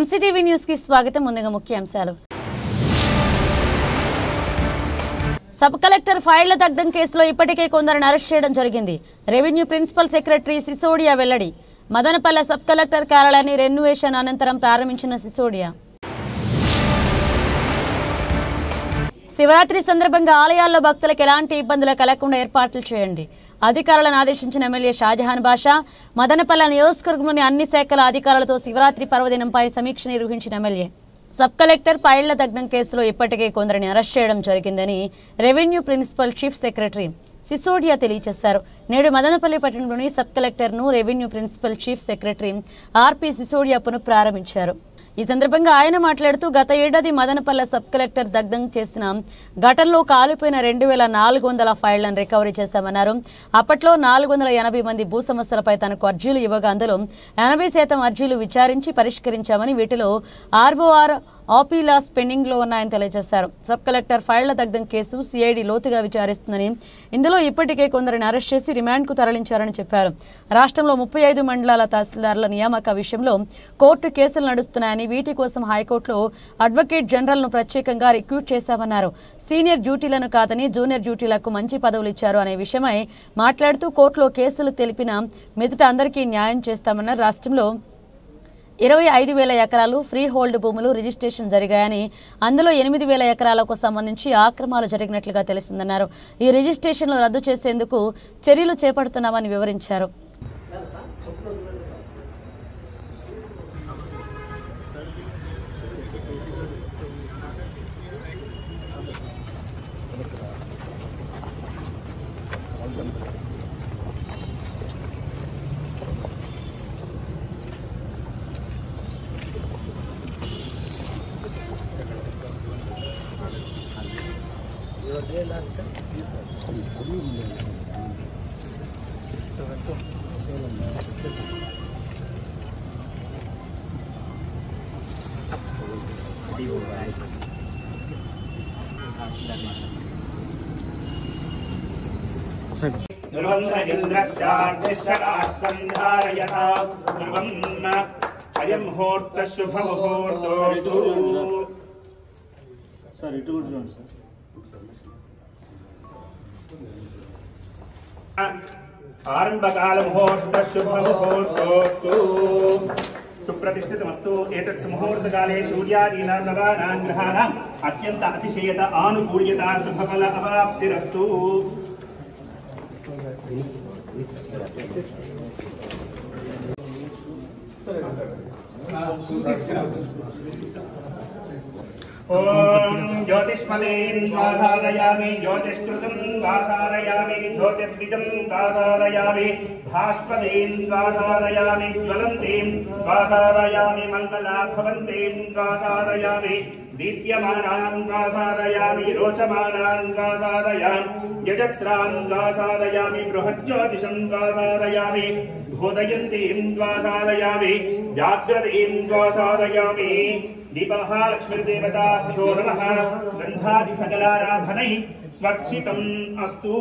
MCTV news కి స్వాగతం. ముందుగా ముఖ్యాంశాలు. సబ్ కలెక్టర్ ఫైళ్ల దగ్ధం కేసులో ఇప్పటికే కొందరిని అరెస్ట్ చేయడం జరిగింది. రెవెన్యూ ప్రిన్సిపల్ సెక్రటరీ సిసోడియా వెల్లడి. మదనపల్లె సబ్ కలెక్టర్ కార్యాలయాన్ని రెన్యువేషన్ అనంతరం ప్రారంభించిన సిసోడియా. శివరాత్రి సందర్భంగా ఆలయాల్లో భక్తులకు ఎలాంటి ఇబ్బందులు కలగకుండా ఏర్పాట్లు చేయండి. అధికారులను ఆదేశించిన ఎమ్మెల్యే షాజహాన్ బాషా. మదనపల్లె నియోజకవర్గంలోని అన్ని శాఖల అధికారులతో శివరాత్రి పర్వదినంపై సమీక్ష నిర్వహించిన ఎమ్మెల్యే. సబ్ కలెక్టర్ ఫైళ్ల దగ్ధం కేసులో ఇప్పటికే కొందరిని అరెస్ట్ చేయడం జరిగిందని revenue principal chief secretary Sisodia తెలియజేశారు. నేడు మదనపల్లి పట్టణంలోని సబ్ కలెక్టర్ను revenue principal chief secretary RP Sisodia పునఃప్రారంభించారు. ఈ సందర్భంగా ఆయన మాట్లాడుతూ గత ఏడాది మదనపల్లె సబ్ కలెక్టర్ దగ్ధం చేసిన ఘటనలో కాలిపోయిన 2400 ఫైళ్లను రికవరీ చేశామన్నారు. అప్పట్లో 480 మంది భూ సమస్యలపై తనకు అర్జీలు ఇవ్వగా అందులో 80% అర్జీలు విచారించి పరిష్కరించామని, వీటిలో ఆర్ఓఆర్ ఆపీలాస్ పెండింగ్ లో ఉన్నాయని తెలియజేశారు. సబ్ కలెక్టర్ ఫైళ్ల దగ్ధం కేసు సిఐడి లోతుగా విచారిస్తుందని, ఇందులో ఇప్పటికే కొందరిని అరెస్ట్ చేసి రిమాండ్కు తరలించారని చెప్పారు. రాష్ట్రంలో 35 మండలాల తహసీల్దార్ల నియామక విషయంలో కోర్టు కేసులు నడుస్తున్నాయని, వీటి కోసం హైకోర్టులో అడ్వకేట్ జనరల్ను ప్రత్యేకంగా రిక్రూట్ చేశామన్నారు. సీనియర్ డ్యూటీలను కాదని జూనియర్ డ్యూటీలకు మంచి పదవులు ఇచ్చారు అనే విషయమై మాట్లాడుతూ కోర్టులో కేసులు తెలిపిన మీదట అందరికీ న్యాయం చేస్తామన్నారు. రాష్ట్రంలో 25,000 ఎకరాలు ఫ్రీ హోల్డ్ భూములు రిజిస్ట్రేషన్ జరిగాయని, అందులో 8,000 ఎకరాలకు సంబంధించి ఆక్రమాలు జరిగినట్లుగా తెలిసిందన్నారు. ఈ రిజిస్ట్రేషన్లు రద్దు చేసేందుకు చర్యలు చేపడుతున్నామని వివరించారు. ఆరంభకాల ముహూర్త శుభ ముహూర్తోస్తు సుప్రతిష్ఠితమస్తు. ఏతత్ ముహూర్తకాలే సూర్యాదీనాం నవానాం గ్రహాణాం అత్యంత అతిశయత ఆనుకూల్యత శుభఫల అవాప్తిరస్తు. ఓం జ్యోతిష్మదేన్ గాసాదయామి, జ్యోతిష్కృతం గాసాదయామి, జ్యోతిర్విజం గాసాదయామి, భాస్వదేన్ గాసాదయామి, జ్వలంతేన్ గాసాదయామి, మల్మలాభవంతేన్ గాసాదయామి, దీప్యమానాన్ గాసాదయామి, రోచమానాన్ గాసాదయామి, యజస్రాన్ గాసాదయామి, బృహజ్యోతిషం గాసాదయామి, భూదయంతీం గాసాదయామి, జాగ్రతీం గాసాదయామి. దీపః లక్ష్మీదేవతాభ్యో నమః. గంధాది సకలారాధనై స్వర్చితం అస్తు.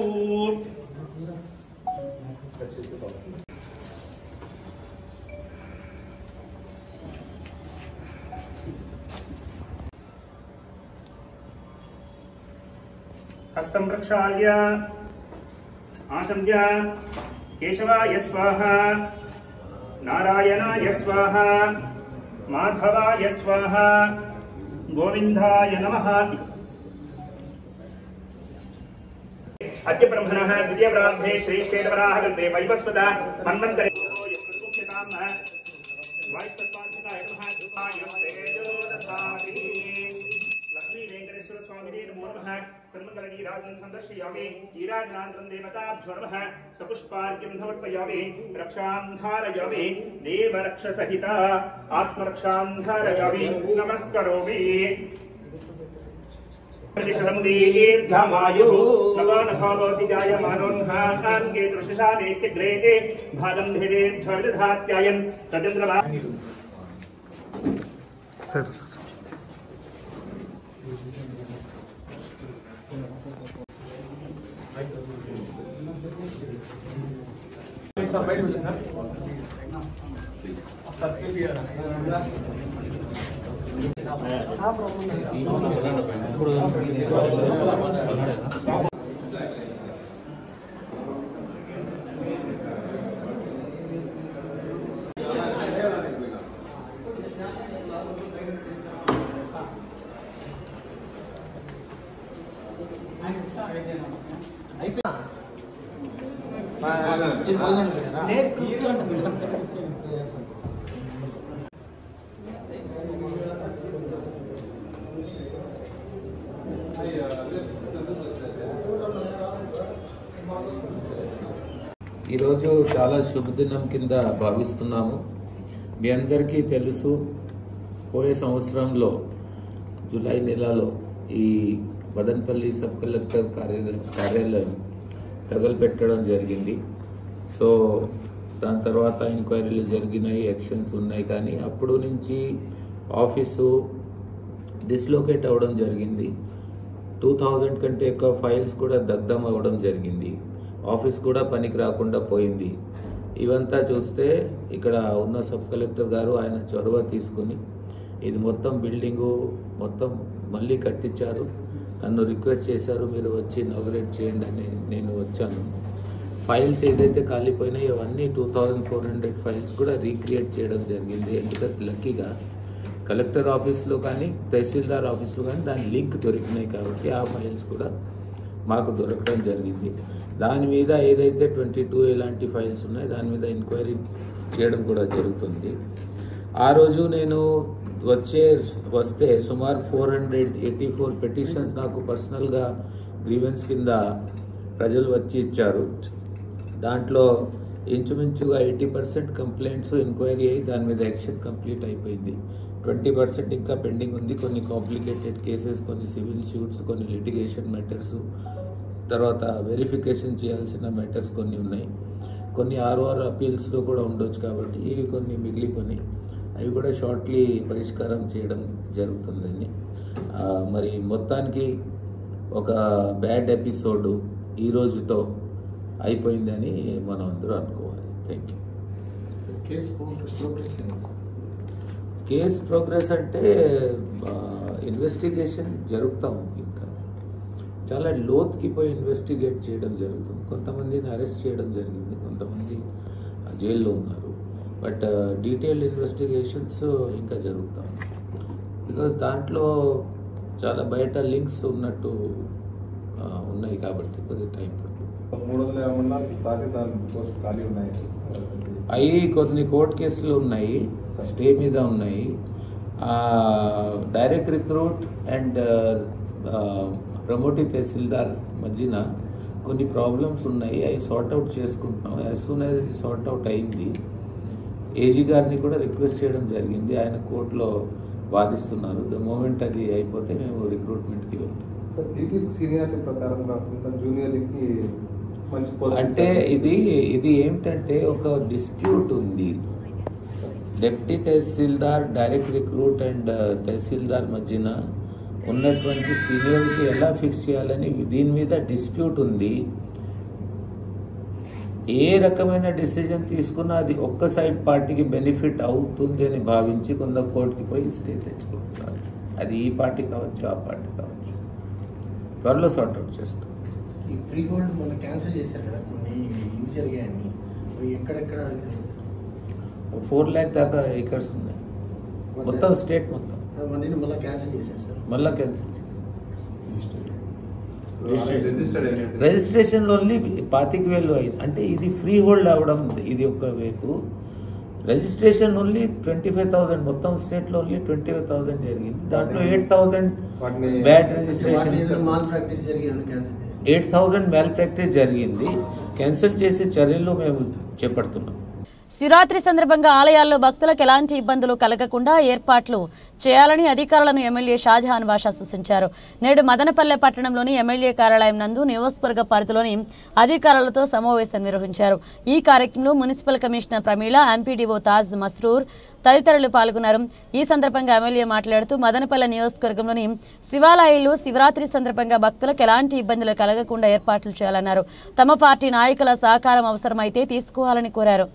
హస్తం ప్రక్షాళ్య ఆచమ్య కేశవాయ స్వాహ, నారాయణాయ స్వాహ, మాధవాయ స్వాహ, గోవిందాయ నమః. అద్య బ్రహ్మణః ద్వితీయ ప్రార్థే శ్రీ శ్వేతవరాహ కల్పే వైవస్వత మన్వంతరే లక్ష్మీ వెంకటేశ్వర స్వామినే నమో నమః. సన్మంగళనీరాజం సందర్శయామి. ఈరాజనాంతరం దేవతాభ్యో నమః. సపుష్పార్ఘ్యం సమర్పయామి. రక్షాం ధారయామి. దేవరక్షసహిత ఆత్మరక్షాం ధారయామి. నమస్కరోమి. प्रतिशतं दीर्घमायुः नवानभावति जायमानोन्हाकान्के दृशशामेत्यग्रे भागं देवेभ्यो विदधात्यायन् तदेन्द्रमा सर सर ఈరోజు చాలా శుభదినం కింద భావిస్తున్నాము. మీ అందరికీ తెలుసు, పోయే సంవత్సరంలో జూలై నెలలో ఈ మదనపల్లి సబ్ కలెక్టర్ కార్యాలయం తగలపెట్టడం జరిగింది. సో దాని తర్వాత ఎంక్వైరీలు జరిగినాయి, యాక్షన్స్ ఉన్నాయి. కానీ అప్పుడు నుంచి ఆఫీసు డిస్లోకేట్ అవ్వడం జరిగింది. 2000 కంటే ఎక్కువ ఫైల్స్ కూడా దగ్ధం అవ్వడం జరిగింది. ఆఫీస్ కూడా పనికి రాకుండా పోయింది. ఇవంతా చూస్తే ఇక్కడ ఉన్న సబ్ కలెక్టర్ గారు ఆయన చొరవ తీసుకుని ఇది మొత్తం బిల్డింగు మొత్తం మళ్ళీ కట్టించారు. నన్ను రిక్వెస్ట్ చేశారు, మీరు వచ్చి ఇనాగరేట్ చేయండి అని. నేను వచ్చాను. ఫైల్స్ ఏదైతే కాలిపోయినాయో అవన్నీ 2400 ఫైల్స్ కూడా రీక్రియేట్ చేయడం జరిగింది. ఎందుకంటే లక్కీగా కలెక్టర్ ఆఫీస్లో కానీ తహసీల్దార్ ఆఫీస్లో కానీ దాని లింక్ దొరికినాయి కాబట్టి ఆ ఫైల్స్ కూడా మాకు దొరకడం జరిగింది. దాని మీద ఏదైతే 22 ఇలాంటి ఫైల్స్ ఉన్నాయో దాని మీద ఎంక్వైరీ చేయడం కూడా జరుగుతుంది. ఆ రోజు నేను వస్తే సుమారు 484 పిటిషన్స్ నాకు పర్సనల్గా గ్రీవెన్స్ కింద ప్రజలు వచ్చి ఇచ్చారు. దాంట్లో ఇంచుమించుగా 80% కంప్లైంట్స్ ఎంక్వైరీ అయ్యి దాని మీద యాక్షన్ కంప్లీట్ అయిపోయింది. 20% ఇంకా పెండింగ్ ఉంది. కొన్ని కాంప్లికేటెడ్ కేసెస్, కొన్ని సివిల్ సూట్స్, కొన్ని లిటిగేషన్ మ్యాటర్స్, తర్వాత వెరిఫికేషన్ చేయాల్సిన మ్యాటర్స్ కొన్ని ఉన్నాయి. కొన్ని ROR అపీల్స్లో కూడా ఉండొచ్చు కాబట్టి ఇవి కొన్ని మిగిలిపోయి అవి కూడా షార్ట్లీ పరిష్కారం చేయడం జరుగుతుందని. మరి మొత్తానికి ఒక బ్యాడ్ ఎపిసోడ్ ఈ రోజుతో అయిపోయిందని మనం అందరూ అనుకోవాలి. Thank you. కేస్ ప్రోగ్రెస్ అంటే ఇన్వెస్టిగేషన్ జరుగుతూ ఉంది. ఇంకా చాలా లోతుకి పోయి ఇన్వెస్టిగేట్ చేయడం జరుగుతుంది. కొంతమందిని అరెస్ట్ చేయడం జరిగింది, కొంతమంది జైల్లో ఉన్నారు. బట్ డీటెయిల్డ్ ఇన్వెస్టిగేషన్స్ ఇంకా జరుగుతాయి. బికాస్ దాంట్లో చాలా బయట లింక్స్ ఉన్నట్టు ఉన్నాయి కాబట్టి కొద్దిగా టైం పడుతుంది. అవి కొన్ని కోర్టు కేసులు ఉన్నాయి, స్టే మీద ఉన్నాయి. డైరెక్ట్ రిక్రూట్ అండ్ ప్రమోటివ్ తహసీల్దార్ మధ్యన కొన్ని ప్రాబ్లమ్స్ ఉన్నాయి. అవి సార్ట్అవుట్ చేసుకుంటున్నాం. యాజ్ సూన్ యాజ్ ఇది సార్ట్అవుట్ అయింది, ఏజీ గారిని కూడా రిక్వెస్ట్ చేయడం జరిగింది. ఆయన కోర్టులో వాదిస్తున్నారు. ద మూమెంట్ అది అయిపోతే మేము రిక్రూట్మెంట్కి వెళ్తాం. అంటే ఇది ఏమిటంటే ఒక డిస్ప్యూట్ ఉంది. Deputy tahsildar, direct recruit and tahsildar మధ్యన ఉన్నటువంటి సీనియారిటీ ఎలా ఫిక్స్ చేయాలని దీని మీద డిస్ప్యూట్ ఉంది. ఏ రకమైన డిసిజన్ తీసుకున్నా అది ఒక్క సైడ్ పార్టీకి బెనిఫిట్ అవుతుంది అని భావించి కొంత కోర్టుకి పోయి స్టే తెచ్చుకుంటున్నారు. అది ఈ పార్టీ కావచ్చు, ఆ పార్టీ కావచ్చు. త్వరలో సార్ట్అవుట్ చేస్తాం. ఈ ఫ్రీ హోల్డ్ మొన్న క్యాన్సిల్ చేశారు కదా, కొన్ని ఇవి జరిగాయని. ఎక్కడెక్కడ 4 lakh దాకా ఏకర్స్ ఉన్నాయి మొత్తం స్టేట్ మొత్తం. మళ్ళీ క్యాన్సిల్ చేశారు సార్. మళ్ళీ క్యాన్సిల్ చేశారు. రిజిస్ట్రేషన్ ఓన్లీ 25,000 అయింది. అంటే ఇది ఫ్రీ హోల్డ్ అవ్వడం, ఇది ఒక వైపు. రిజిస్ట్రేషన్ ఓన్లీ 25,000 మొత్తం స్టేట్ లో ఓన్లీ 25,000 జరిగింది. దాంట్లో 8,000 బ్యాడ్ రిజిస్ట్రేషన్, 8,000 మ్యాల్ ప్రాక్టీస్ జరిగింది. క్యాన్సిల్ చేసే చర్యలు మేము చేపడుతున్నాం. శివరాత్రి సందర్భంగా ఆలయాల్లో భక్తులకు ఎలాంటి ఇబ్బందులు కలగకుండా ఏర్పాట్లు చేయాలని అధికారులను ఎమ్మెల్యే షాజహాన్ బాషా సూచించారు. నేడు మదనపల్లె పట్టణంలోని ఎమ్మెల్యే కార్యాలయం నందు నియోజకవర్గ పరిధిలోని అధికారులతో సమావేశం నిర్వహించారు. ఈ కార్యక్రమంలో municipal commissioner Pramila, MPDO Taj Masroor తదితరులు పాల్గొన్నారు. ఈ సందర్భంగా ఎమ్మెల్యే మాట్లాడుతూ మదనపల్లె నియోజకవర్గంలోని శివాలయాల్లో శివరాత్రి సందర్భంగా భక్తులకు ఎలాంటి ఇబ్బందులు కలగకుండా ఏర్పాట్లు చేయాలన్నారు. తమ పార్టీ నాయకుల సహకారం అవసరమైతే తీసుకోవాలని కోరారు.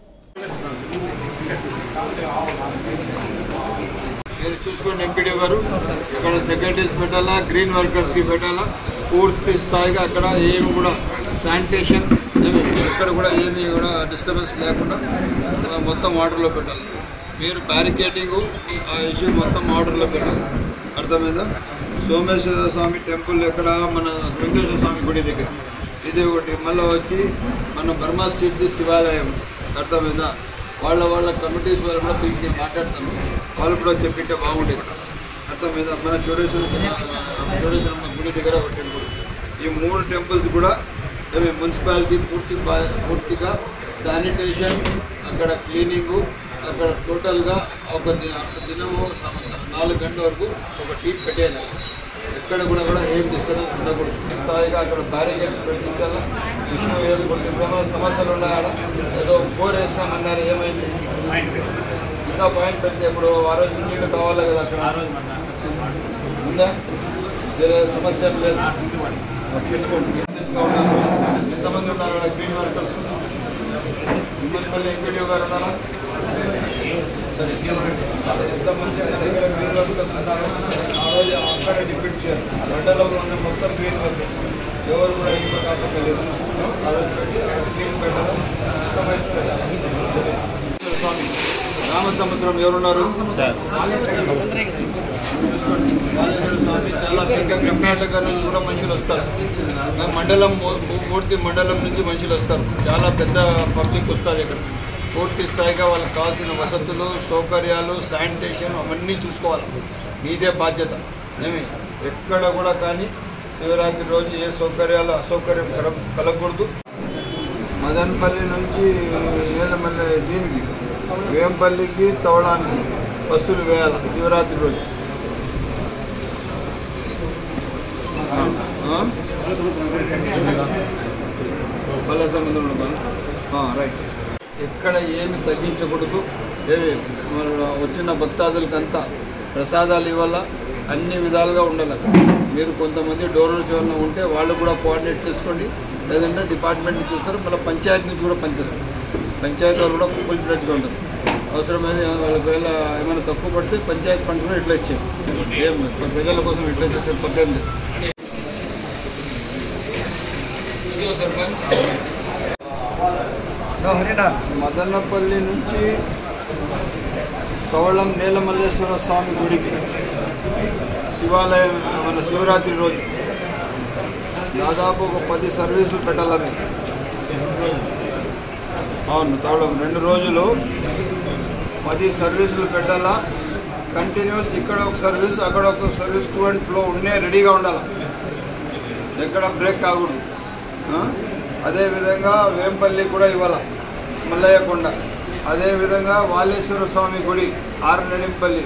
మీరు చూసుకోండి ఎంపీడీ గారు, అక్కడ సెక్రటరీస్ పెట్టాలా, గ్రీన్ వర్కర్స్కి పెట్టాలా, పూర్తి స్థాయిగా అక్కడ ఏమి కూడా శానిటేషన్ ఎక్కడ కూడా ఏమి కూడా డిస్టర్బెన్స్ లేకుండా మొత్తం ఆర్డర్లో పెట్టాలి. మీరు బ్యారికేడింగు ఆ ఇష్యూ మొత్తం ఆర్డర్లో పెట్టాలి. అర్థమైందా? సోమేశ్వర స్వామి టెంపుల్ ఎక్కడ, మన వెంకటేశ్వర స్వామి గుడి దగ్గర ఇది ఒకటి. మళ్ళీ వచ్చి మన బర్మా స్ట్రీట్ శివాలయం, అర్థమైందా? వాళ్ళ కమిటీస్ వాళ్ళు కూడా పిలిచి నేను మాట్లాడతాను, వాళ్ళు కూడా చెప్పింటే బాగుండేది. అర్థమైందా? మన చోడేశ్వరమ్మ గుడి దగ్గర ఒక టెంపుల్, ఈ 3 టెంపుల్స్ కూడా మున్సిపాలిటీ పూర్తిగా శానిటేషన్, అక్కడ క్లీనింగు, అక్కడ టోటల్గా ఒక దినము 4 గంటల వరకు ఒక టీం పెట్టేయాలి. ఎక్కడ కూడా ఏం డిస్టర్బెన్స్ ఉండకూడదు. స్థాయిగా అక్కడ బ్యారికేడ్స్ పెట్టించాలా. ఇష్యూ వేసుకుంటే ఏమైనా సమస్యలు ఉన్నాయా? ఏదో బోర్ వేస్తామన్నారు, ఏమైంది? ఇంకా పాయింట్ పెడితే ఇప్పుడు ఆ రోజు నీళ్ళు కావాలి కదా, అక్కడ ఉందా? వేరే సమస్య లేదు. చూసుకోండి ఎంతమంది ఉన్నారు గ్రీన్ వర్కర్స్. మళ్ళీ ఎంపీడీఓ గారు ఉన్నారా? సరే, ఎంతమంది నా దగ్గర గ్రీన్ వర్కర్స్ ఉన్నారు ఆ రోజు అక్కడ డిపెండ్ చేయాలి. మండలంలో ఉన్న మొత్తం గ్రీన్ వర్కర్స్ ఎవరు కూడా ఇంట్లో కాకపోలేదు. ఆ రోజు పెట్టి అక్కడ క్లీన్ పెట్టాలి, సిస్టమైజ్ పెట్టాలి. స్వామి రామసముద్రం ఎవరున్నారు చూసుకోండి. రాజేశ్వర స్వామి చాలా పెద్ద, కర్ణాటక నుంచి కూడా మనుషులు వస్తారు. మండలం పూర్తి మండలం నుంచి మనుషులు వస్తారు. చాలా పెద్ద పబ్లిక్ వస్తుంది ఇక్కడ. పూర్తి స్థాయిగా వాళ్ళకి కావాల్సిన వసతులు, సౌకర్యాలు, శానిటేషన్ అవన్నీ చూసుకోవాలి. మీదే బాధ్యత. ఎక్కడ కూడా కానీ శివరాత్రి రోజు ఏ అసౌకర్యం కలగకూడదు. మదనపల్లి నుంచి నేలమల్లి దీనికి వేంపల్లికి తవ్వడానికి బస్సులు వేయాలి శివరాత్రి రోజు. పల్ల సముద్రంలో రైట్. ఎక్కడ ఏమి తగ్గించకూడదు. వచ్చిన భక్తాదులకంతా ప్రసాదాలు ఇవ్వాల, అన్ని విధాలుగా ఉండాలి. మీరు కొంతమంది డోనర్స్ ఏమైనా ఉంటే వాళ్ళు కూడా కోఆర్డినేట్ చేసుకోండి. లేదంటే డిపార్ట్మెంట్ చూస్తారు, మళ్ళీ పంచాయతీ నుంచి కూడా పనిచేస్తారు. పంచాయతీ వాళ్ళు కూడా ఫుల్ ఫ్లెడ్జ్గా ఉంటుంది. అవసరమైన వాళ్ళకి ఏమైనా తక్కువ పడితే పంచాయతీ ఫండ్స్ కూడా యూటిలైజ్ చేయండి. ఏం ప్రజల కోసం యూటిలైజ్ చేసే పద్ధతి లేదు. మదనపల్లి నుంచి కవళం నీలమల్లేశ్వర స్వామి గుడికి శివాలయం మన శివరాత్రి రోజు దాదాపు ఒక 10 సర్వీసులు పెట్టాలి మీకు. అవును, కవళం 2 రోజులు 10 సర్వీసులు పెట్టాలా. కంటిన్యూస్ ఇక్కడ ఒక సర్వీస్, అక్కడ ఒక సర్వీస్, టు అండ్ ఫ్లో ఉండే రెడీగా ఉండాలి. ఎక్కడ బ్రేక్ కాకూడదు. అదేవిధంగా వేంపల్లి కూడా ఇవ్వాలి, మల్లయ్యకొండ. అదేవిధంగా వాలేశ్వర స్వామి గుడి ఆరనడింపల్లి,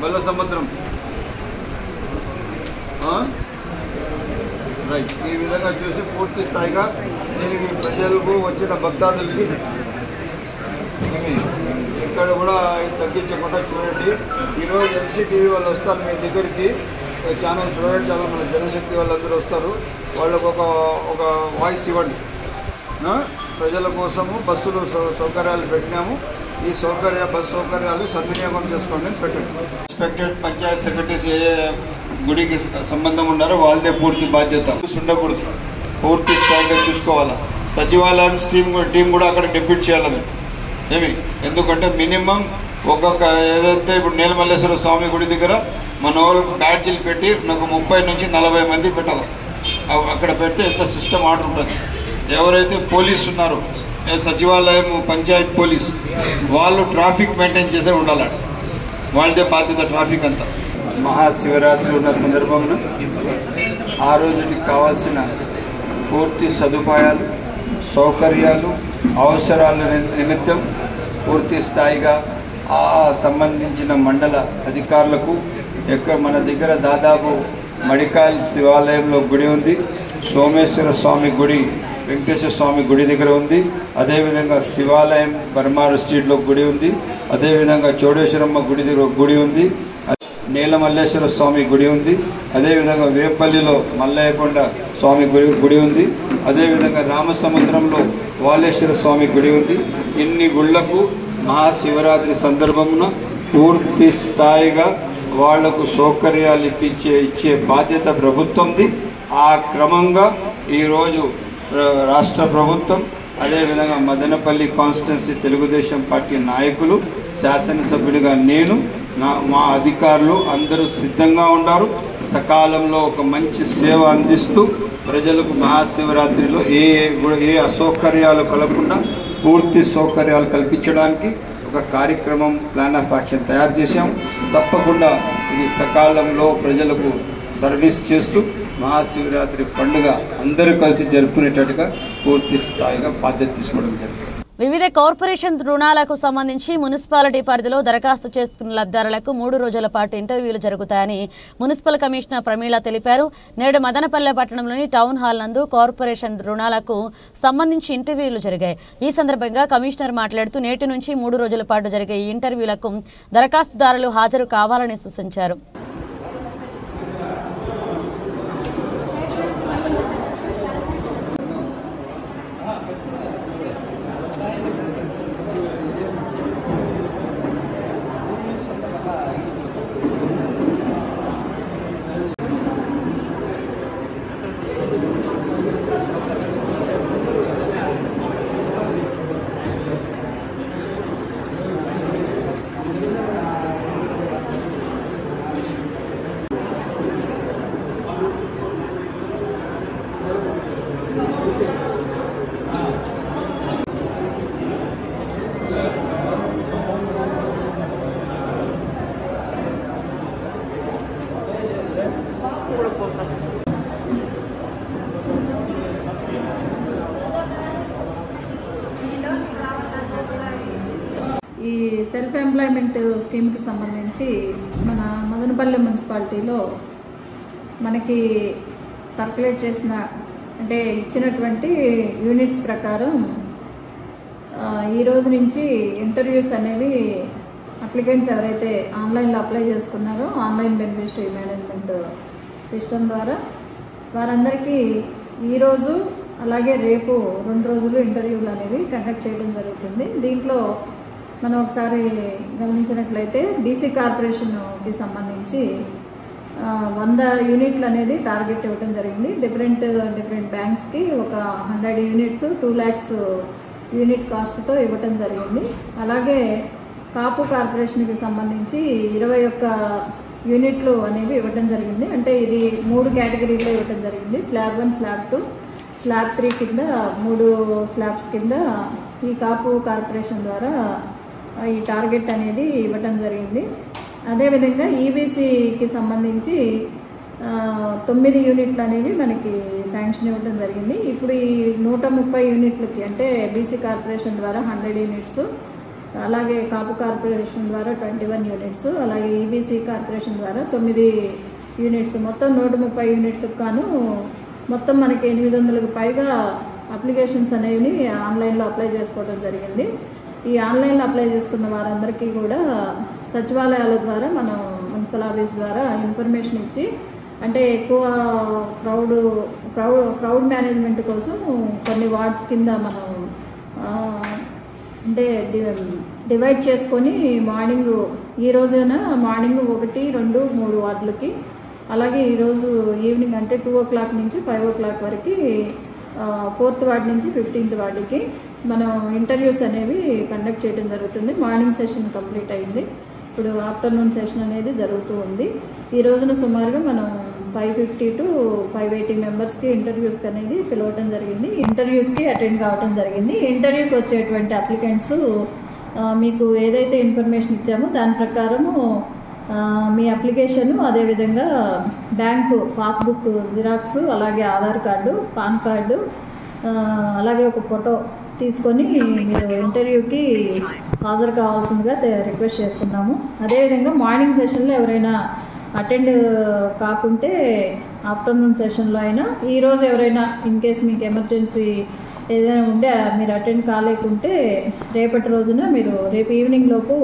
బల్ల సముద్రం. రైట్. ఈ విధంగా చూసి పూర్తి స్థాయిగా దీనికి ప్రజలకు వచ్చిన భక్తాదులకి ఎక్కడ కూడా తగ్గించకుండా చూడండి. ఈరోజు ఎన్సీటీవీ వాళ్ళు వస్తారు మీ దగ్గరికి, ఛానల్స్, ప్రైవేట్ ఛానల్, మన జనశక్తి వాళ్ళందరూ వస్తారు. వాళ్ళకు ఒక వాయిస్ ఇవ్వండి. ప్రజల కోసము బస్సులు సౌకర్యాలు పెట్టినాము. ఈ బస్సు సౌకర్యాలు సద్వినియోగం చేసుకోండి పెట్టండి. రెస్పెక్టెడ్ పంచాయత్ సెక్రటరీస్ ఏ గుడికి సంబంధం ఉన్నారో వాళ్ళదే పూర్తి బాధ్యత. ఉండకూడదు, పూర్తి స్థాయిగా చూసుకోవాలా. సచివాలయం టీం కూడా అక్కడ డెప్యూట్ చేయాలి. ఎందుకంటే మినిమం ఒక్కొక్క ఏదైతే ఇప్పుడు నీలమల్లేశ్వర స్వామి గుడి దగ్గర మన వాళ్ళు బ్యాడ్జీలు పెట్టి నాకు 30 నుంచి 40 మంది పెట్టాలి. అక్కడ పెడితే ఎంత సిస్టమ్ ఆర్డర్ ఉంటుంది. ఎవరైతే పోలీసు ఉన్నారో సచివాలయం, పంచాయత్ పోలీస్, వాళ్ళు ట్రాఫిక్ మెయింటైన్ చేసే ఉండాలి. వాళ్ళదే బాధ్యత ట్రాఫిక్ అంతా. మహాశివరాత్రి ఉన్న సందర్భంలో ఆ రోజుకి కావాల్సిన పూర్తి సదుపాయాలు, సౌకర్యాలు, అవసరాల నిమిత్తం పూర్తి స్థాయిగా ఆ సంబంధించిన మండల అధికారులకు మన దగ్గర దాదాపు మడికాల్ శివాలయంలో గుడి ఉంది, సోమేశ్వర స్వామి గుడి వెంకటేశ్వర స్వామి గుడి దగ్గర ఉంది, అదేవిధంగా శివాలయం బర్మారు స్ట్రీట్లో గుడి ఉంది, అదేవిధంగా చోడేశ్వరమ్మ గుడి దగ్గర గుడి ఉంది, నీలమల్లేశ్వర స్వామి గుడి ఉంది, అదేవిధంగా వేపల్లిలో మల్లయ్యకొండ స్వామి గుడి ఉంది, అదేవిధంగా రామసముద్రంలో వాలేశ్వర స్వామి గుడి ఉంది. ఇన్ని గుళ్లకు మహాశివరాత్రి సందర్భమున పూర్తి స్థాయిగా వాళ్లకు సౌకర్యాలు ఇచ్చే బాధ్యత ప్రభుత్వంది. ఆ క్రమంగా ఈరోజు రాష్ట్ర ప్రభుత్వం, అదేవిధంగా మదనపల్లి కాన్స్టిట్యున్సీ తెలుగుదేశం పార్టీ నాయకులు, శాసనసభ్యుడిగా నేను, మా అధికారులు అందరూ సిద్ధంగా ఉన్నారు. సకాలంలో ఒక మంచి సేవ అందిస్తూ ప్రజలకు మహాశివరాత్రిలో ఏ అసౌకర్యాలు కలగకుండా పూర్తి సౌకర్యాలు కల్పించడానికి ఒక కార్యక్రమం ప్లాన్ ఆఫ్ యాక్షన్ తయారు చేశాం. తప్పకుండా ఇది సకాలంలో ప్రజలకు సర్వీస్ చేస్తూ మహాశివరాత్రి పండుగ అందరూ కలిసి జరుపుకునేటట్టుగా పూర్తి స్థాయిగా బాధ్యత తీసుకోవడం జరిగింది. వివిధ కార్పొరేషన్ రుణాలకు సంబంధించి మున్సిపాలిటీ పరిధిలో దరఖాస్తు చేసుకున్న లబ్ధిదారులకు 3 రోజుల పాటు ఇంటర్వ్యూలు జరుగుతాయని మున్సిపల్ కమిషనర్ ప్రమీల తెలిపారు. నేడు మదనపల్లె పట్టణంలోని టౌన్ హాల్ నందు కార్పొరేషన్ రుణాలకు సంబంధించి ఇంటర్వ్యూలు జరిగాయి. ఈ సందర్భంగా కమిషనర్ మాట్లాడుతూ నేటి నుంచి 3 రోజుల పాటు జరిగే ఈ ఇంటర్వ్యూలకు దరఖాస్తుదారులు హాజరు కావాలని సూచించారు. ఈ సెల్ఫ్ ఎంప్లాయ్మెంట్ స్కీమ్కి సంబంధించి మన మదనపల్లె మున్సిపాలిటీలో మనకి సర్క్యులేట్ చేసిన అంటే ఇచ్చినటువంటి యూనిట్స్ ప్రకారం ఈ రోజు నుంచి ఇంటర్వ్యూస్ అనేవి అప్లికెంట్స్ ఎవరైతే ఆన్లైన్లో అప్లై చేసుకున్నారో ఆన్లైన్ బెనిఫిషరీ మేనేజ్మెంట్ సిస్టమ్ ద్వారా వారందరికీ ఈరోజు అలాగే రేపు 2 రోజులు ఇంటర్వ్యూలు అనేవి కండక్ట్ చేయడం జరుగుతుంది. దీంట్లో మనం ఒకసారి గమనించినట్లయితే బీసీ కార్పొరేషన్కి సంబంధించి 100 యూనిట్లు అనేది టార్గెట్ ఇవ్వడం జరిగింది. డిఫరెంట్ బ్యాంక్స్కి ఒక 100 యూనిట్స్ 2 lakhs యూనిట్ కాస్ట్తో ఇవ్వటం జరిగింది. అలాగే కాపు కార్పొరేషన్కి సంబంధించి 21 యూనిట్లు అనేవి ఇవ్వటం జరిగింది. అంటే ఇది 3 కేటగిరీలో ఇవ్వటం జరిగింది. స్లాబ్ 1, స్లాబ్ 2, స్లాబ్ 3 కింద 3 స్లాబ్స్ కింద ఈ కాపు కార్పొరేషన్ ద్వారా ఈ టార్గెట్ అనేది ఇవ్వటం జరిగింది. అదేవిధంగా ఈబీసీకి సంబంధించి 9 యూనిట్లు అనేవి మనకి శాంక్షన్ ఇవ్వడం జరిగింది. ఇప్పుడు ఈ 130 యూనిట్లకి అంటే బీసీ కార్పొరేషన్ ద్వారా 100 యూనిట్స్, అలాగే కాపు కార్పొరేషన్ ద్వారా 21 యూనిట్స్, అలాగే ఈబీసీ కార్పొరేషన్ ద్వారా 9 యూనిట్స్, మొత్తం 130 యూనిట్లకు గాను మొత్తం మనకి 800కు పైగా అప్లికేషన్స్ అనేవి ఆన్లైన్లో అప్లై చేసుకోవడం జరిగింది. ఈ ఆన్లైన్లో అప్లై చేసుకున్న వారందరికీ కూడా సచివాలయాల ద్వారా మనం మున్సిపల్ ఆఫీస్ ద్వారా ఇన్ఫర్మేషన్ ఇచ్చి అంటే ఎక్కువ క్రౌడ్ మేనేజ్మెంట్ కోసం కొన్ని వార్డ్స్ కింద మనం అంటే డివైడ్ చేసుకొని మార్నింగ్ ఈ రోజైనా మార్నింగ్ 1, 2, 3 వార్డులకి, అలాగే ఈరోజు ఈవినింగ్ అంటే 2 o'clock నుంచి 5 o'clock వరకు 4th వార్డ్ నుంచి 15th వార్డుకి మనం ఇంటర్వ్యూస్ అనేవి కండక్ట్ చేయడం జరుగుతుంది. మార్నింగ్ సెషన్ కంప్లీట్ అయింది. ఇప్పుడు ఆఫ్టర్నూన్ సెషన్ అనేది జరుగుతూ ఉంది. ఈ రోజున సుమారుగా మనం 550 to 580 మెంబర్స్కి ఇంటర్వ్యూస్కి అనేది పిలవటం జరిగింది. ఇంటర్వ్యూస్కి అటెండ్ కావడం జరిగింది. ఇంటర్వ్యూకి వచ్చేటువంటి అప్లికెంట్స్ మీకు ఏదైతే ఇన్ఫర్మేషన్ ఇచ్చామో దాని ప్రకారము మీ అప్లికేషను, అదేవిధంగా బ్యాంకు పాస్బుక్ జిరాక్స్, అలాగే ఆధార్ కార్డు, పాన్ కార్డు, అలాగే ఒక ఫోటో తీసుకొని మీరు ఇంటర్వ్యూకి హాజరు కావాల్సిందిగా రిక్వెస్ట్ చేస్తున్నాము. అదేవిధంగా మార్నింగ్ సెషన్లో ఎవరైనా అటెండ్ కాకుంటే ఆఫ్టర్నూన్ సెషన్లో అయినా, ఈరోజు ఎవరైనా ఇన్ కేస్ మీకు ఎమర్జెన్సీ ఏదైనా ఉంటే మీరు అటెండ్ కాలేకుంటే రేపటి రోజున మీరు రేపు ఈవినింగ్ లోపు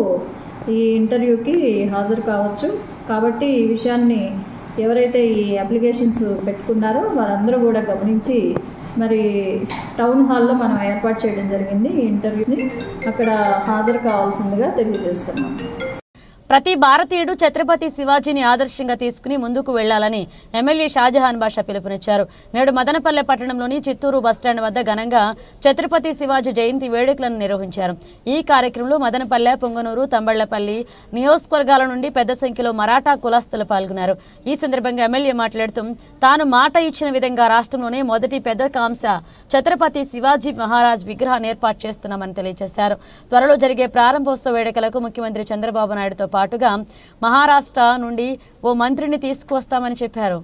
ఈ ఇంటర్వ్యూకి హాజరు కావచ్చు. కాబట్టి ఈ విషయాన్ని ఎవరైతే ఈ అప్లికేషన్స్ పెట్టుకున్నారో వారందరూ కూడా గమనించి మరి టౌన్ హాల్లో మనం ఏర్పాటు చేయడం జరిగింది. ఈ ఇంటర్వ్యూని అక్కడ హాజరు కావాల్సిందిగా తెలియజేస్తున్నాం. ప్రతి భారతీయుడు ఛత్రపతి శివాజీని ఆదర్శంగా తీసుకుని ముందుకు వెళ్లాలని ఎమ్మెల్యే షాజహాన్ బాషా పిలుపునిచ్చారు. నేడు మదనపల్లె పట్టణంలోని చిత్తూరు బస్టాండ్ వద్ద ఘనంగా ఛత్రపతి శివాజీ జయంతి వేడుకలను నిర్వహించారు. ఈ కార్యక్రమంలో మదనపల్లె, పొంగనూరు, తంబళ్లపల్లి నియోజకవర్గాల నుండి పెద్ద సంఖ్యలో మరాఠా కులస్తులు పాల్గొన్నారు. ఈ సందర్భంగా ఎమ్మెల్యే మాట్లాడుతూ తాను మాట ఇచ్చిన విధంగా రాష్ట్రంలోనే మొదటి పెద్ద కాంస ఛత్రపతి శివాజీ మహారాజ్ విగ్రహాన్ని ఏర్పాటు చేస్తున్నామని తెలియజేశారు. త్వరలో జరిగే ప్రారంభోత్సవ వేడుకలకు ముఖ్యమంత్రి చంద్రబాబు నాయుడుతో పాటుగా మహారాష్ట్ర నుండి ఓ మంత్రిని తీసుకువస్తామని చెప్పారు.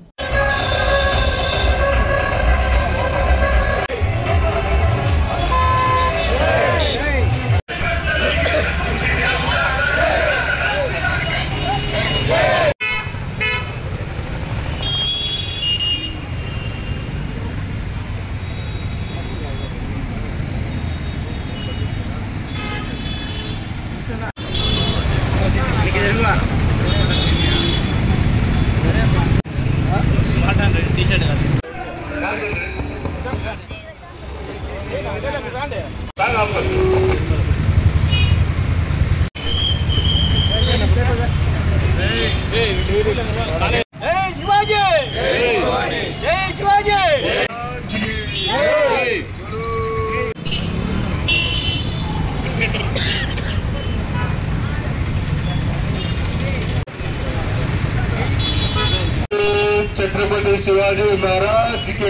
छत्रपति शिवाजी महाराज के,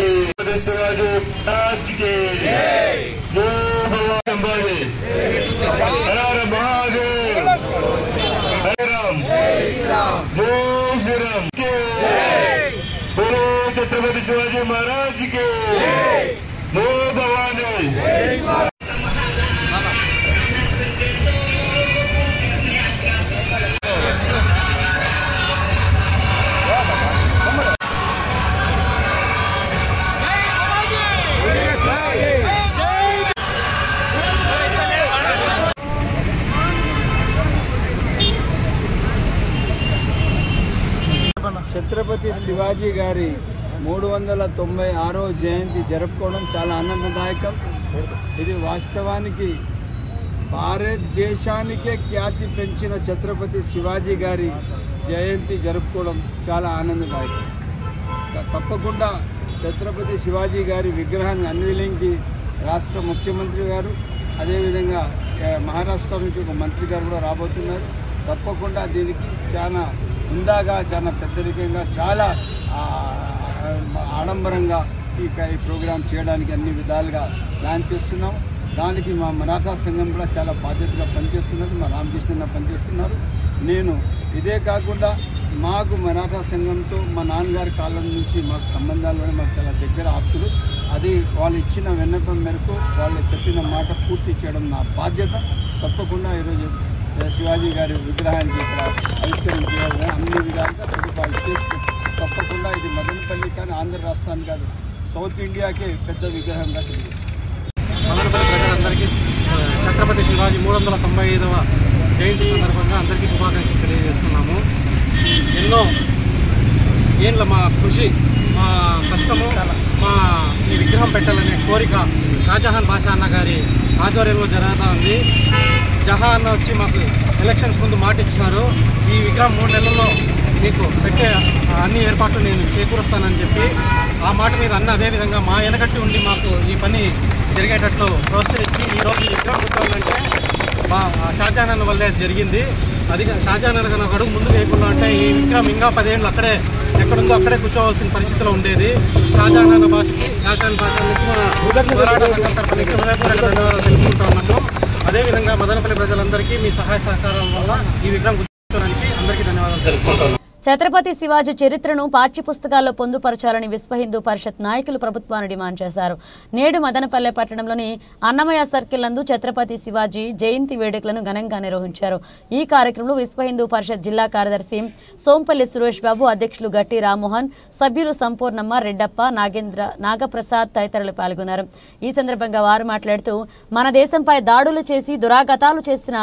शिवाजी महाराज के जय भगवान अंबानी, हर हर महादेव, हरे राम, जय श्री राम के, बोलो छत्रपति शिवाजी महाराज के जय भवानी। ఛత్రపతి శివాజీ గారి 396వ జయంతి జరుపుకోవడం చాలా ఆనందదాయకం. ఇది వాస్తవానికి భారతదేశానికే ఖ్యాతి పెంచిన ఛత్రపతి శివాజీ గారి జయంతి జరుపుకోవడం చాలా ఆనందదాయకం. తప్పకుండా ఛత్రపతి శివాజీ గారి విగ్రహాన్ని అన్వీలింగ్కి రాష్ట్ర ముఖ్యమంత్రి గారు, అదేవిధంగా మహారాష్ట్ర నుంచి ఒక మంత్రి గారు కూడా రాబోతున్నారు. తప్పకుండా దీనికి చాలా హుందాగా, చాలా పెద్దరికంగా, చాలా ఆడంబరంగా ఈ ప్రోగ్రాం చేయడానికి అన్ని విధాలుగా ప్లాన్ చేస్తున్నాం. దానికి మా మరాఠా సంఘం కూడా చాలా బాధ్యతగా పనిచేస్తున్నది, మా రామకృష్ణ పనిచేస్తున్నారు. నేను ఇదే కాకుండా మాకు మరాఠా సంఘంతో మా నాన్నగారి కాలం నుంచి మాకు సంబంధాలు మాకు చాలా దగ్గర ఆప్తులు. అది వాళ్ళు ఇచ్చిన విన్నపం మేరకు వాళ్ళు చెప్పిన మాట పూర్తి చేయడం నా బాధ్యత. తప్పకుండా ఈరోజు శివాజీ గారి విగ్రహానికి ఇక్కడ ఆవిష్కరణ చేయాలని అన్ని విధాలుగా సదుపాయాలు చేస్తూ తప్పకుండా ఇది మదనపల్లి కానీ ఆంధ్ర రాష్ట్రానికి కాదు, సౌత్ ఇండియాకే పెద్ద విగ్రహంగా తెలియజేస్తుంది. మదనపల్లి ప్రజలందరికీ ఛత్రపతి శివాజీ 395వ జయంతి సందర్భంగా అందరికీ శుభాకాంక్షలు తెలియజేస్తున్నాము. ఎన్నో ఏళ్ళ మా కృషి, మా కష్టము, మా ఈ విగ్రహం పెట్టాలనే కోరిక షాజహాన్ బాషా అన్న గారి ఆధ్వర్యంలో జరుగుతూ ఉంది. జహాన్ వచ్చి మాకు ఎలక్షన్స్ ముందు మాట ఇచ్చినారు, ఈ విగ్రహం 3 నెలల్లో మీకు పెట్టే అన్ని ఏర్పాట్లు నేను చేకూరుస్తానని చెప్పి ఆ మాట మీద అన్న అదేవిధంగా మా వెనకట్టి ఉండి మాకు ఈ పని జరిగేటట్లు ప్రోత్సహించి ఈరోజు ఈ విగ్రహం కూర్చోవాలంటే షాజహాన్ అన్న వల్లే జరిగింది. అది షాజహాన్ అన్న ఒక అడుగు ముందు వేయకుండా అంటే ఈ విగ్రహం ఇంకా 10 ఏళ్ళు అక్కడే ఎక్కడుందో అక్కడే కూర్చోవాల్సిన పరిస్థితిలో ఉండేది. షాజహాన్ అన్న భాషకి, షాజహాన్ భాషకి పోరాట సంఘం తరఫున ధన్యవాదాలు తెలుసుకుంటా ఉన్నాము. అదేవిధంగా మదనపల్లి ప్రజలందరికీ మీ సహాయ సహకారం వల్ల ఈ విగ్రహం కూర్చోడానికి అందరికీ ధన్యవాదాలు తెలుపుకుంటున్నాను. ఛత్రపతి శివాజీ చరిత్రను పాఠ్యపుస్తకాల్లో పొందుపరచాలని విశ్వ హిందూ పరిషత్ నాయకులు ప్రభుత్వాన్ని డిమాండ్ చేశారు. నేడు మదనపల్లె పట్టణంలోని అన్నమయ్య సర్కిల్ నందు ఛత్రపతి శివాజీ జయంతి వేడుకలను ఘనంగా నిర్వహించారు. ఈ కార్యక్రమంలో విశ్వ హిందూ పరిషత్ జిల్లా కార్యదర్శి సోంపల్లి సురేష్ బాబు, అధ్యక్షులు గట్టి రామ్మోహన్, సభ్యులు సంపూర్ణమ్మ, రెడ్డప్ప, నాగప్రసాద్ తదితరులు పాల్గొన్నారు. ఈ సందర్భంగా వారు మాట్లాడుతూ మన దేశంపై దాడులు చేసి దురాగతాలు చేసిన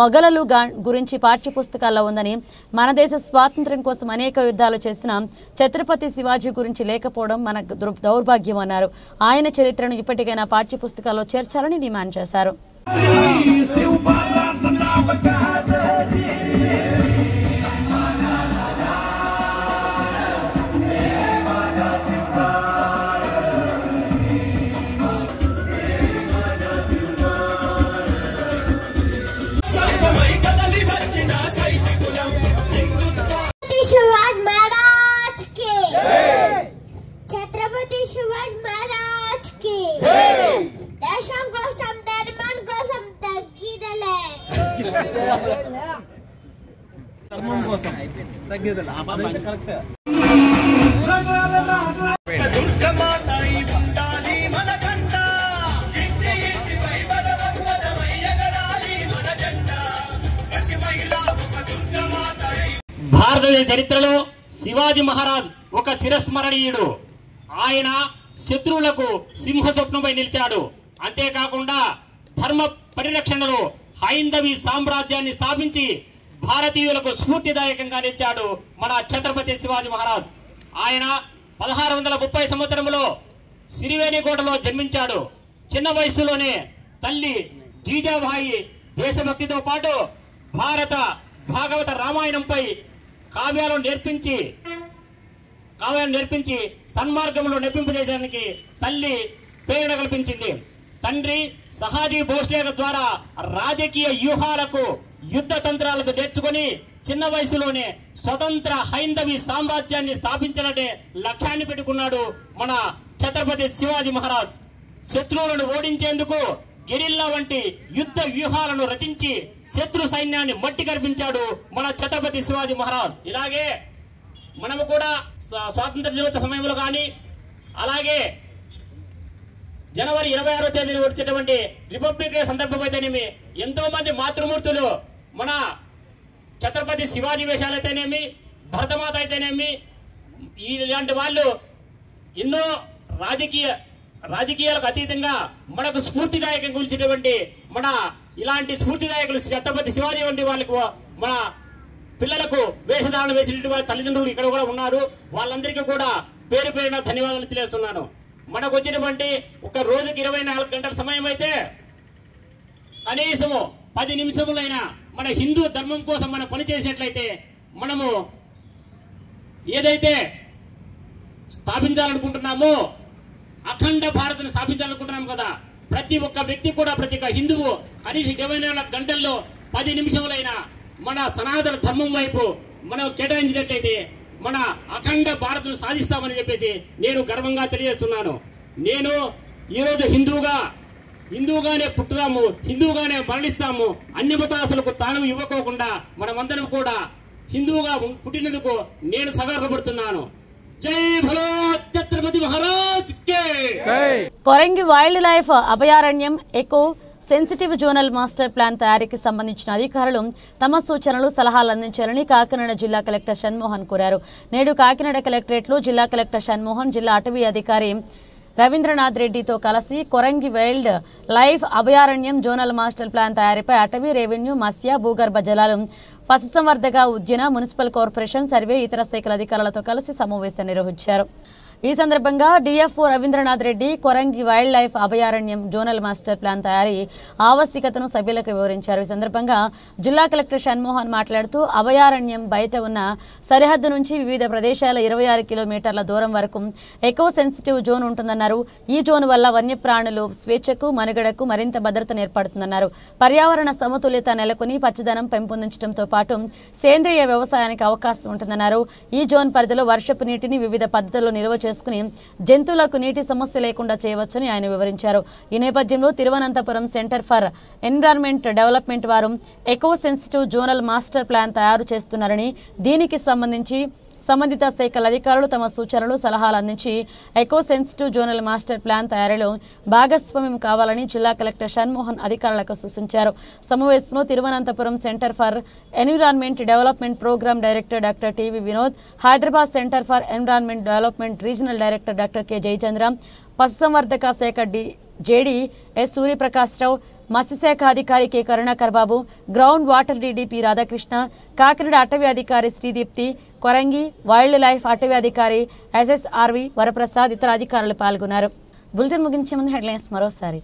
మొఘలులు గురించి పాఠ్యపుస్తకాల్లో ఉందని, మన దేశ స్వాతంత్ర్యం స్వాతంత్ర్యం కోసం అనేక యుద్ధాలు చేసిన ఛత్రపతి శివాజీ గురించి లేకపోవడం మన దౌర్భాగ్యం అన్నారు. ఆయన చరిత్రను ఇప్పటికైనా పాఠ్యపుస్తకాల్లో చేర్చాలని డిమాండ్ చేశారు. छत्रपति शिवाजी महाराज की देशం కోసం ధర్మం కోసం తగ్గిదలే ధర్మం కోసం తగ్గిదలే కరెక్ట్ దుర్గమాతై ఉండాలి మన కంట ఇంటి ఇంటి వైభవమై ఎగరాలి మన జెండా ప్రతి మహిళ ఒక దుర్గమాతై. భారతదేశ చరిత్రలో శివాజీ మహారాజ్ ఒక చిరస్మరణీయుడు. ఆయన శత్రువులకు సింహస్వప్నంపై నిలిచాడు. అంతేకాకుండా ధర్మ పరిరక్షణలో హైందవి సామ్రాజ్యాన్ని స్థాపించి భారతీయులకు స్ఫూర్తిదాయకంగా నిలిచాడు మన ఛత్రపతి శివాజీ మహారాజ్. ఆయన 1630 సంవత్సరంలో సిరివేణికోటలో జన్మించాడు. చిన్న వయసులోనే తల్లి జీజాబాయి దేశభక్తితో పాటు భారత భాగవత రామాయణంపై కావ్యాలను నేర్పించి సన్మార్గంలో నెప్పింపజేయడానికి తల్లి ప్రేరణ కల్పించింది. తండ్రి సహాజీ భోస్లే ద్వారా రాజకీయ వ్యూహాలకు యుద్ధ తంత్రాలకు నేర్చుకుని చిన్న వయసులోనే స్వతంత్ర హైందవి సామ్రాజ్యాన్ని స్థాపించాలనే లక్ష్యాన్ని పెట్టుకున్నాడు మన ఛత్రపతి శివాజీ మహారాజ్. శత్రువులను ఓడించేందుకు గెరిల్లా వంటి యుద్ధ వ్యూహాలను రచించి శత్రు సైన్యాన్ని మట్టి కల్పించాడు మన ఛత్రపతి శివాజీ మహారాజ్. ఇలాగే మనము కూడా స్వాతంత్ర దినోత్సవ సమయంలో కానీ అలాగే జనవరి 26వ తేదీన వచ్చేటువంటి రిపబ్లిక్ డే సందర్భం అయితేనేమి ఎంతో మంది మాతృమూర్తులు మన ఛత్రపతి శివాజీ వేషాలు అయితేనేమి భరతమాత అయితేనేమి ఇలాంటి వాళ్ళు ఎన్నో రాజకీయాలకు అతీతంగా మనకు స్ఫూర్తిదాయకంగా కూల్చేటువంటి మన ఇలాంటి స్ఫూర్తిదాయకులు ఛత్రపతి శివాజీ వంటి వాళ్ళకు మన పిల్లలకు వేషధారణ వేసినటువంటి వారి తల్లిదండ్రులు ఇక్కడ కూడా ఉన్నారు. వాళ్ళందరికీ కూడా పేరు పేరున ధన్యవాదాలు తెలియజేస్తున్నాను. మనకు వచ్చినటువంటి ఒక రోజుకి 24 గంటల సమయం అయితే కనీసము 10 నిమిషములైనా మన హిందూ ధర్మం కోసం మనం పనిచేసినట్లయితే మనము ఏదైతే స్థాపించాలనుకుంటున్నామో అఖండ భారత్ను స్థాపించాలనుకుంటున్నాం కదా, ప్రతి ఒక్క వ్యక్తి కూడా ప్రతి ఒక్క హిందువు కనీసం 24 గంటల్లో 10 నిమిషములైనా మన సనాతన ధర్మం వైపు మనం కేటాయించినట్లయితే మన అఖండ భారత్ను సాధిస్తామని చెప్పేసి నేను గర్వంగా తెలియజేస్తున్నాను. నేను ఈరోజు హిందువుగానే పుట్టుదాము, హిందువుగానే మరణిస్తాము, అన్ని మతాస్తులకు తాను ఇవ్వకోకుండా మనమందరం కూడా హిందువుగా పుట్టినందుకు నేను సగర్వపడుతున్నాను. జై భలో ఛత్రపతి మహారాజ్ కే. కొరంగి వైల్డ్ లైఫ్ అభయారణ్యం echo sensitive zonal master plan తయారీకి సంబంధించిన అధికారులు తమ సూచనలు సలహాలు అందించాలని కాకినాడ జిల్లా కలెక్టర్ షణ్మోహన్ కోరారు. నేడు కాకినాడ కలెక్టరేట్లో జిల్లా కలెక్టర్ షణ్మోహన్ జిల్లా అటవీ అధికారి రవీంద్రనాథ్ రెడ్డితో కలిసి కొరంగి వైల్డ్ లైఫ్ అభయారణ్యం జోనల్ మాస్టర్ ప్లాన్ తయారీపై అటవీ, రెవెన్యూ, మత్స్య, భూగర్భ జలాలు, పశుసంవర్ధక, ఉద్యాన, మున్సిపల్ కార్పొరేషన్, సర్వే, ఇతర శాఖల అధికారులతో కలిసి సమావేశం నిర్వహించారు. ఈ సందర్భంగా DFO Ravindranath Reddy Korangi wildlife అభయారణ్యం జోనల్ మాస్టర్ ప్లాన్ తయారీ ఆవశ్యకతను సభ్యులకు వివరించారు. ఈ సందర్భంగా జిల్లా కలెక్టర్ షణ్మోహన్ మాట్లాడుతూ అభయారణ్యం బయట ఉన్న సరిహద్దు నుంచి వివిధ ప్రదేశాల 26 కిలోమీటర్ల దూరం వరకు ఎకో సెన్సిటివ్ జోన్ ఉంటుందన్నారు. ఈ జోన్ వల్ల వన్యప్రాణులు స్వేచ్ఛకు, మనుగడకు మరింత భద్రతను ఏర్పడుతుందన్నారు. పర్యావరణ సమతుల్యత నెలకొని పచ్చదనం పెంపొందించడంతో పాటు సేంద్రియ వ్యవసాయానికి అవకాశం ఉంటుందన్నారు. ఈ జోన్ పరిధిలో వర్షపు నీటిని వివిధ పద్ధతుల్లో నిల్వ చేసుకుని జంతువులకు నీటి సమస్య లేకుండా చేయవచ్చని ఆయన వివరించారు. ఈ నేపథ్యంలో Thiruvananthapuram centre for environment development వారు eco sensitive zonal master plan తయారు చేస్తున్నారని, దీనికి సంబంధిత శాఖల అధికారులు తమ సూచనలు సలహాలు అందించి eco sensitive zonal master plan తయారీలో భాగస్వామ్యం కావాలని జిల్లా కలెక్టర్ షణ్మోహన్ అధికారులకు సూచించారు. సమావేశంలో Thiruvananthapuram centre for environment development programme director doctor TV Vinod, Hyderabad centre for environment development regional director doctor K Jayachandra, పశుసంవర్ధక శాఖ జేడీ ఎస్ సూర్యప్రకాశ్రావు, మత్స్యశాఖ అధికారి K Karunakar Babu, ground water DDP Radhakrishna, Kakinada అటవీ అధికారి శ్రీదీప్తి, కొరంగి వైల్డ్ లైఫ్ అటవీ అధికారి ఎస్ఎస్ఆర్వి వరప్రసాద్ ఇతర అధికారులు పాల్గొన్నారు. బులెటిన్ ముగించే ముందు హెడ్లైన్స్ మరోసారి.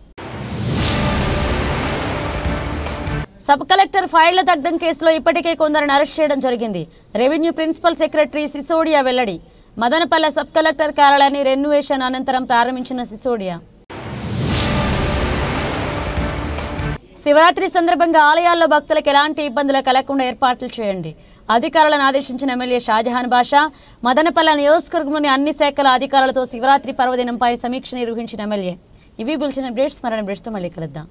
సబ్ కలెక్టర్ ఫైళ్ల దగ్ధం కేసులో ఇప్పటికే కొందరిని అరెస్ట్ చేయడం జరిగింది. రెవెన్యూ ప్రిన్సిపల్ సెక్రటరీ సిసోడియా వెల్లడి. మదనపల్లె సబ్ కలెక్టర్ కార్యాలయాన్ని రెన్యువేషన్ అనంతరం ప్రారంభించిన సిసోడియా. శివరాత్రి సందర్భంగా ఆలయాల్లో భక్తులకు ఎలాంటి ఇబ్బందులు కలగకుండా ఏర్పాట్లు చేయండి. అధికారులను ఆదేశించిన ఎమ్మెల్యే షాజహాన్ బాషా. మదనపల్లె నియోజకవర్గంలోని అన్ని శాఖల అధికారులతో శివరాత్రి పర్వదినంపై సమీక్ష నిర్వహించిన ఎమ్మెల్యే. ఇవి బులెటిన్ అప్డేట్స్. మరణ బ్రేట్స్తో మళ్ళీ కలుద్దాం.